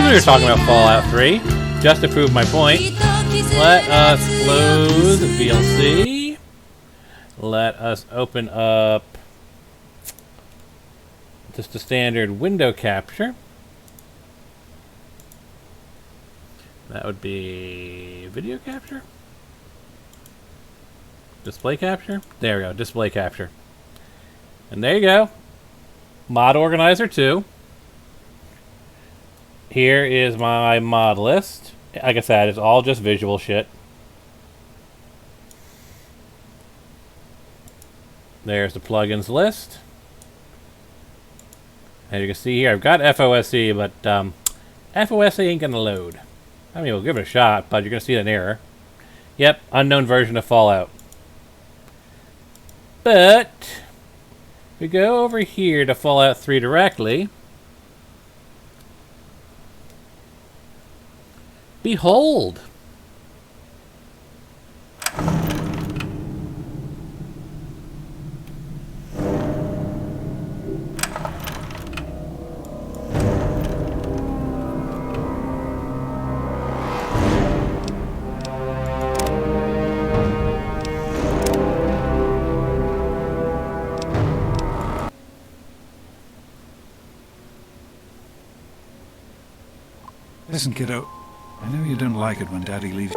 we were talking about Fallout 3. Just to prove my point, let us close VLC. Let us open up just a standard window capture. That would be video capture? Display capture? There we go, display capture. And there you go. Mod Organizer 2. Here is my mod list. Like I said, it's all just visual shit. There's the plugins list. As you can see here, I've got FOSC, but FOSC ain't gonna load. I mean, we'll give it a shot, but you're gonna see an error. Yep, unknown version of Fallout. But we go over here to Fallout 3 directly. Behold! Listen, kiddo. I know you don't like it when Daddy leaves.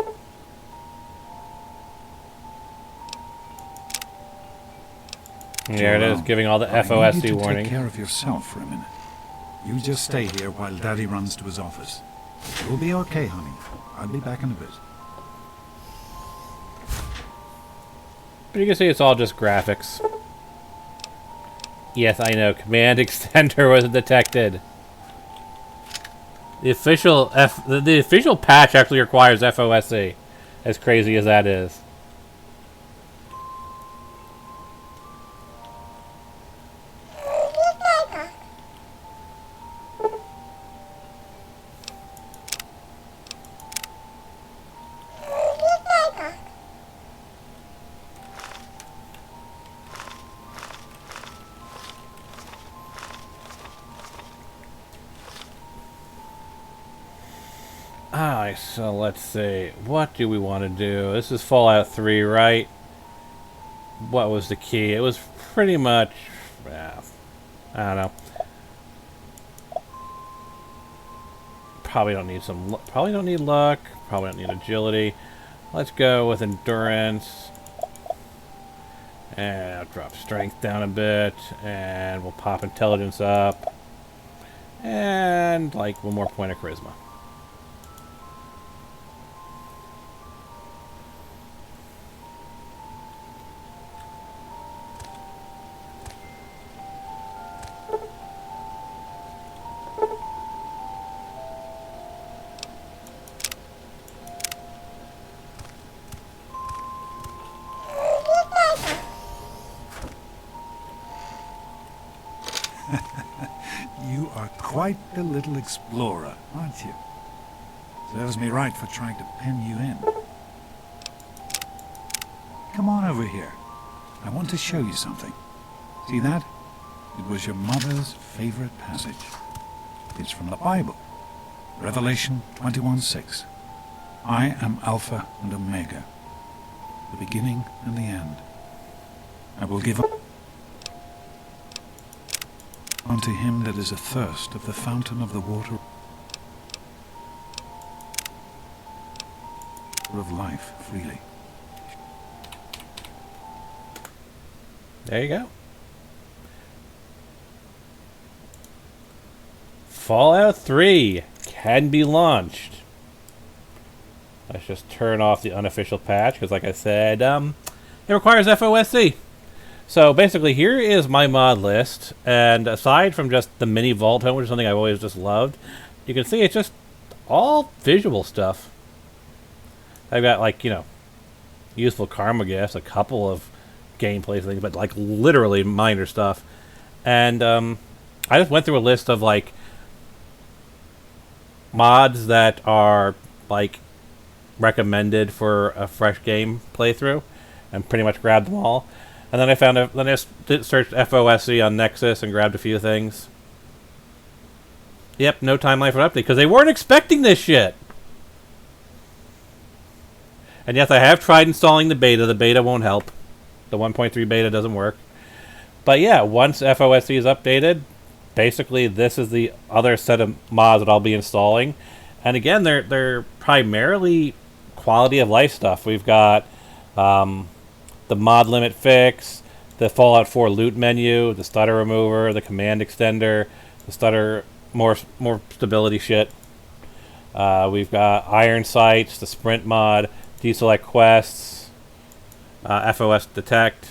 There it is, giving all the FOSC I need you to warning. Take care of yourself for a minute. You just stay here while Daddy runs to his office. You'll be okay, honey. I'll be back in a bit. But you can see it's all just graphics. Yes, I know. Command extender was detected. The official patch actually requires FOSC, as crazy as that is. Alright, so let's see. What do we want to do? This is Fallout 3, right? What was the key? It was pretty much... I don't know. Probably don't need some... Probably don't need luck. Probably don't need agility. Let's go with endurance. And I'll drop strength down a bit. And we'll pop intelligence up. And, like, one more point of charisma. You are quite the little explorer, aren't you? Serves me right for trying to pen you in. Come on over here. I want to show you something. See that? It was your mother's favorite passage. It's from the Bible. Revelation 21:6. I am Alpha and Omega, the beginning and the end. I will give unto him that is athirst of the fountain of the water of life freely. There you go. Fallout 3 can be launched. Let's just turn off the unofficial patch because, like I said, it requires FOSC. So basically, here is my mod list, and aside from just the mini vault home, which is something I've always just loved, you can see it's just all visual stuff. I've got, like, you know, useful karma gifts, a couple of gameplay things, but like literally minor stuff. And I just went through a list of like mods that are like recommended for a fresh game playthrough, and pretty much grabbed them all. And then I found then I searched FOSC on Nexus and grabbed a few things. Yep, no timeline for update because they weren't expecting this shit. And yes, I have tried installing the beta. The beta won't help. The 1.3 beta doesn't work. But yeah, once FOSC is updated, basically this is the other set of mods that I'll be installing. And again, they're primarily quality of life stuff. We've got the mod limit fix, the Fallout 4 loot menu, the stutter remover, the command extender, the stutter more stability shit. We've got iron sights, the sprint mod, deselect quests, FOS detect,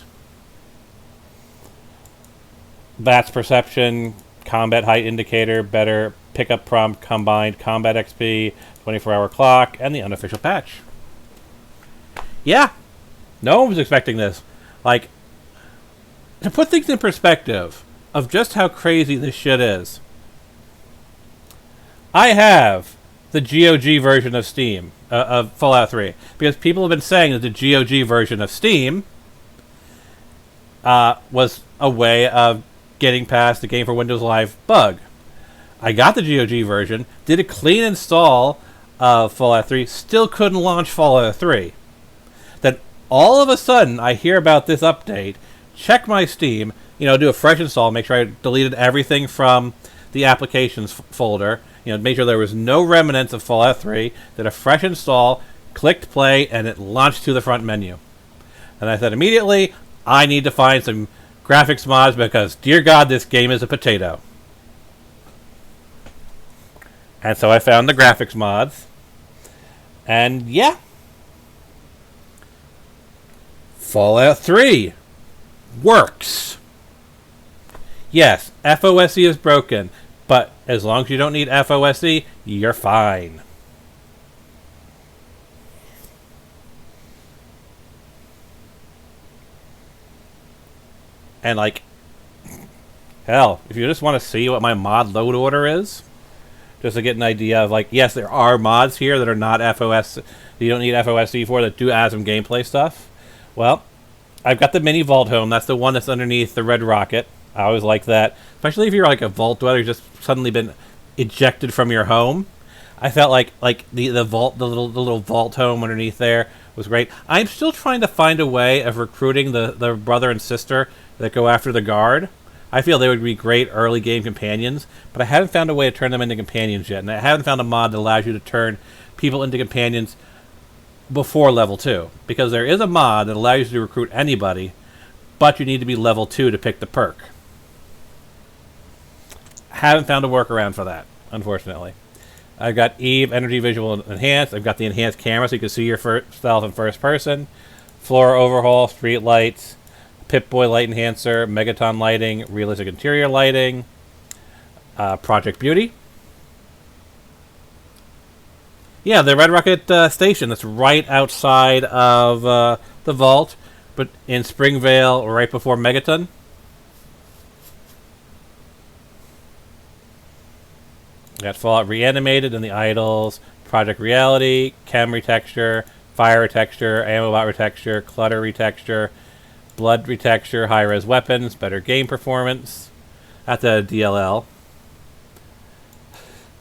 VATS perception, combat height indicator, better pickup prompt, combined combat XP, 24-hour clock, and the unofficial patch. Yeah, no one was expecting this. Like, to put things in perspective of just how crazy this shit is, I have the GOG version of Steam, of Fallout 3, because people have been saying that the GOG version of Steam was a way of getting past the Game for Windows Live bug. I got the GOG version, did a clean install of Fallout 3, still couldn't launch Fallout 3. Then all of a sudden, I hear about this update, check my Steam, do a fresh install, make sure I deleted everything from the applications folder, make sure there was no remnants of Fallout 3, did a fresh install, clicked play, and it launched to the front menu. And I said immediately, I need to find some graphics mods because, dear God, this game is a potato. And so I found the graphics mods. And yeah. Fallout 3 works. Yes, FOSC is broken, but as long as you don't need FOSC, you're fine. And hell, if you just want to see what my mod load order is, just to get an idea of yes, there are mods here that are not FOS, that you don't need FOSC for, that do add some gameplay stuff. Well, I've got the mini vault home. That's the one that's underneath the red rocket. I always like that, especially if you're a vault dweller who's just suddenly been ejected from your home. I felt like the vault, the little vault home underneath there was great. I'm still trying to find a way of recruiting the brother and sister that go after the guard. I feel they would be great early game companions, but I haven't found a way to turn them into companions yet, and I haven't found a mod that allows you to turn people into companions before level 2, because there is a mod that allows you to recruit anybody, but you need to be level 2 to pick the perk. Haven't found a workaround for that, unfortunately. I've got Eve Energy Visual Enhanced. I've got the enhanced camera so you can see yourself in first person. Floor overhaul, street lights, Pip-Boy light enhancer, Megaton lighting, realistic interior lighting, Project Beauty. Yeah, the Red Rocket station that's right outside of the vault, but in Springvale, right before Megaton. Got Fallout Reanimated and the Idols, Project Reality, Chem Retexture, Fire Retexture, Ammo Bot Retexture, Clutter Retexture, Blood Retexture, High-Res Weapons, Better Game Performance. At the DLL.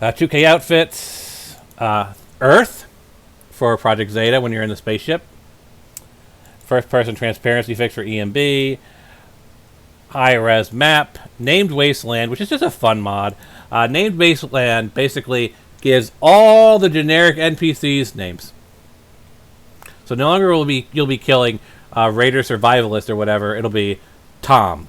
2K Outfits, Earth for Project Zeta when you're in the spaceship. First-person transparency fix for EMB. High-res map. Named Wasteland, which is just a fun mod. Named Wasteland basically gives all the generic NPCs names. So no longer you'll be killing Raider Survivalist or whatever. It'll be Tom.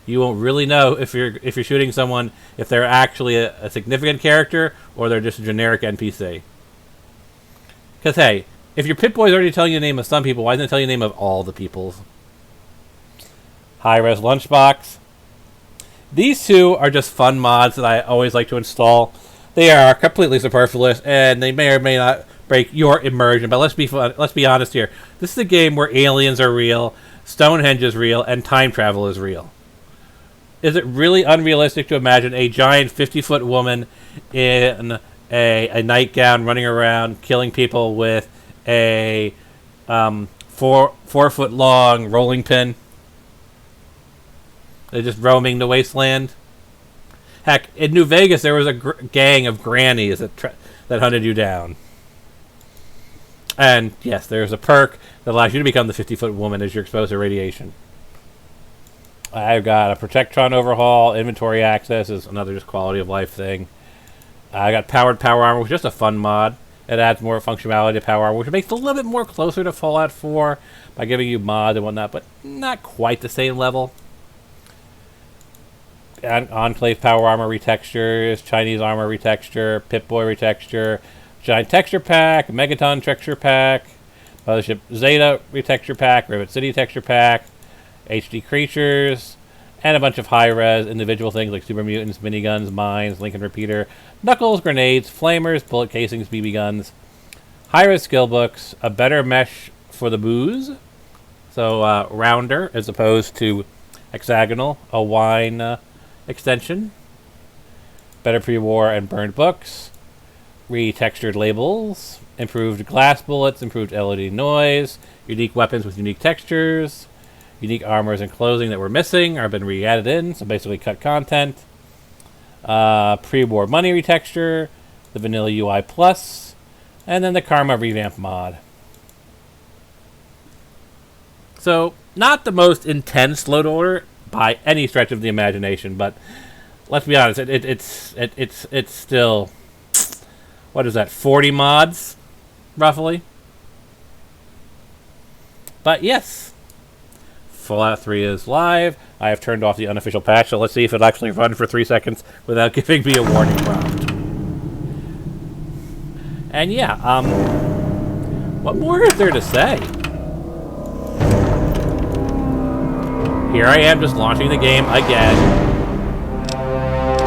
You won't really know if you're shooting someone if they're actually a significant character or they're just a generic NPC. Because hey, if your Pip-Boy's already telling you the name of some people, why doesn't it tell you the name of all the people? High-res lunchbox. These two are just fun mods that I always like to install. They are completely superfluous, and they may or may not break your immersion. But let's be honest here. This is a game where aliens are real, Stonehenge is real, and time travel is real. Is it really unrealistic to imagine a giant 50-foot woman in a nightgown running around killing people with a 4-foot long rolling pin? They're just roaming the wasteland. Heck, in New Vegas, there was a gang of grannies that hunted you down. And, yes, there's a perk that allows you to become the 50-foot woman as you're exposed to radiation. I've got a Protectron overhaul. Inventory access is another just quality of life thing. I got powered power armor, which is just a fun mod. It adds more functionality to power armor, which makes it a little bit more closer to Fallout 4 by giving you mods and whatnot, but not quite the same level. Enclave power armor retextures, Chinese armor retexture, Pip-Boy retexture, Giant texture pack, Megaton texture pack, Mothership Zeta retexture pack, Rivet City texture pack, HD creatures, and a bunch of high-res individual things like super mutants, miniguns, mines, Lincoln repeater, knuckles, grenades, flamers, bullet casings, BB guns, high-res skill books, a better mesh for the booze, so rounder as opposed to hexagonal, a wine extension, better pre-war and burned books, retextured labels, improved glass bullets, improved LED noise, unique weapons with unique textures, unique armors and clothing that were missing are been re-added in, so basically cut content. Pre-war money retexture, the vanilla UI plus, and then the Karma revamp mod. So, not the most intense load order by any stretch of the imagination, but let's be honest, it's still, what is that, 40 mods, roughly? But yes, Fallout 3 is live. I have turned off the unofficial patch, so let's see if it actually runs for 3 seconds without giving me a warning prompt. And yeah, what more is there to say? Here I am just launching the game again.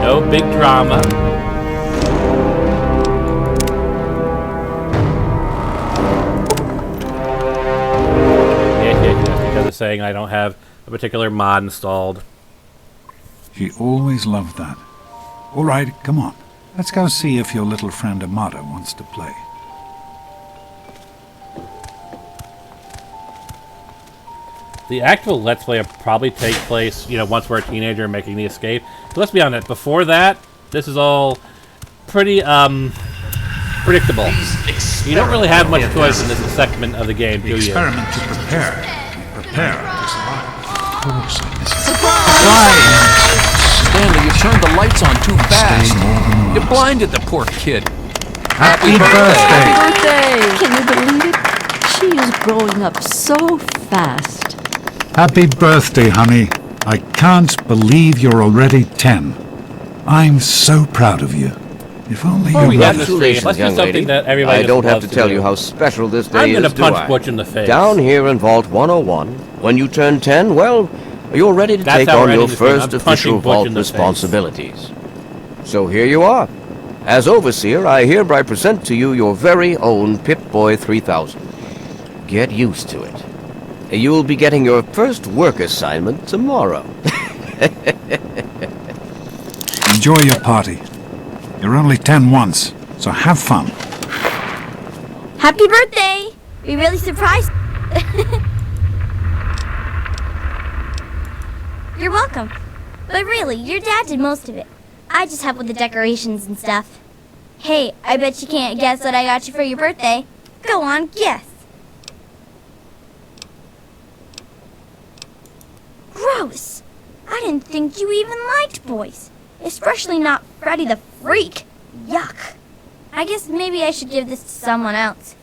No big drama. Because it's saying I don't have a particular mod installed. She always loved that. All right, come on. Let's go see if your little friend Amada wants to play. The actual Let's Play will probably take place, once we're a teenager making the escape. But let's be honest, before that, this is all pretty, predictable. You don't really have much choice in this segment of the game, do you? Experiment to prepare. Prepare to survive. Stanley, you turned the lights on too fast. You blinded the poor kid. Happy birthday! Happy birthday! Can you believe it? She is growing up so fast. Happy birthday, honey. I can't believe you're already 10. I'm so proud of you. If only Before we you end were... this stream, let's do something that everybody I don't have loves to tell do. you how special this day I'm is, gonna do punch I? Butch in the face. Down here in Vault 101, when you turn 10, well, you're ready to That's take how we're on your ending this game. first I'm official punching Butch Vault in the face. responsibilities. So here you are. As Overseer, I hereby present to you your very own Pip-Boy 3000. Get used to it. You'll be getting your first work assignment tomorrow. Enjoy your party. You're only 10 once, so have fun. Happy birthday! We really surprised. You're welcome. But really, your dad did most of it. I just helped with the decorations and stuff. Hey, I bet you can't guess what I got you for your birthday. Go on, guess. Gross! I didn't think you even liked boys. Especially not Freddy the Freak. Yuck. I guess maybe I should give this to someone else.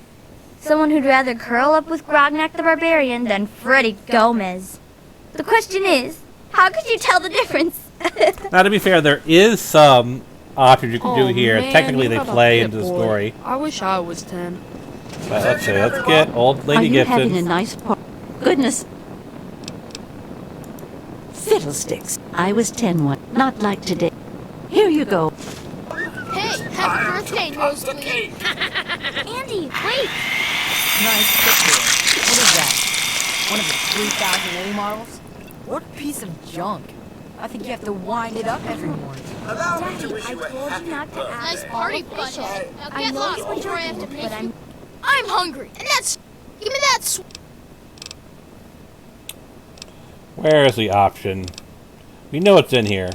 Someone who'd rather curl up with Grognak the Barbarian than Freddy Gomez. The question is, how could you tell the difference? Now, to be fair, there is some options you can do here. Man, Technically, you they have a play Pip into the Boy. story. I wish I was 10. But let's see. Let's get old Are Lady you having a Gibson. nice party? Goodness. Fiddlesticks. I was 10 once. Not like today. Here you go. Hey, happy birthday, Nosebleed! Andy, wait! Nice picture. What is that? One of the 3000A models? What piece of junk? I think you have to wind it up every morning. Daddy, I told you not to ask. Nice party all button. officials. Now I get know lost you were before I have joking, to make but you. I'm I'm hungry, and that's. Give me that. Where is the option? We know it's in here.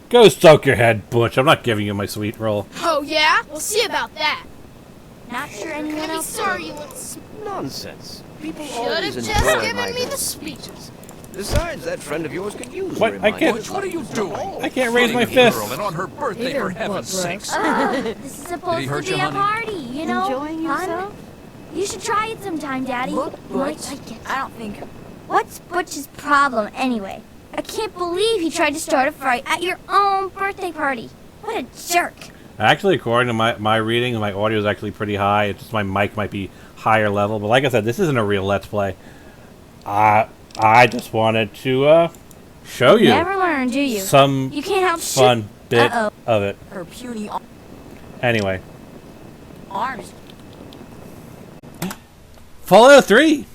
Go soak your head, Butch. I'm not giving you my sweet roll. Oh, yeah? We'll see about that. Not sure I'm anyone gonna be else. sorry you look smart. Nonsense. People Should always have enjoy just my given me the little speech. speeches. Besides, that friend of yours could use What? a I can't- reminder. What are you doing? I can't raise my Hitting a fist. girl and on her birthday, for heaven's sakes. This is supposed Did he to hurt be you, a honey? party, you know? Enjoying hon? yourself? You should try it sometime, Daddy. Look, You might Butch, like it. I don't think... What's Butch's problem anyway? I can't believe he tried to start a fight at your own birthday party. What a jerk. Actually, according to my reading, my audio is actually pretty high. It's just my mic might be higher level. But like I said, this isn't a real Let's Play. I just wanted to show you Never learn, do you? some You can't help fun bit Uh-oh. of it. Her puny Anyway, arms. Fallout 3.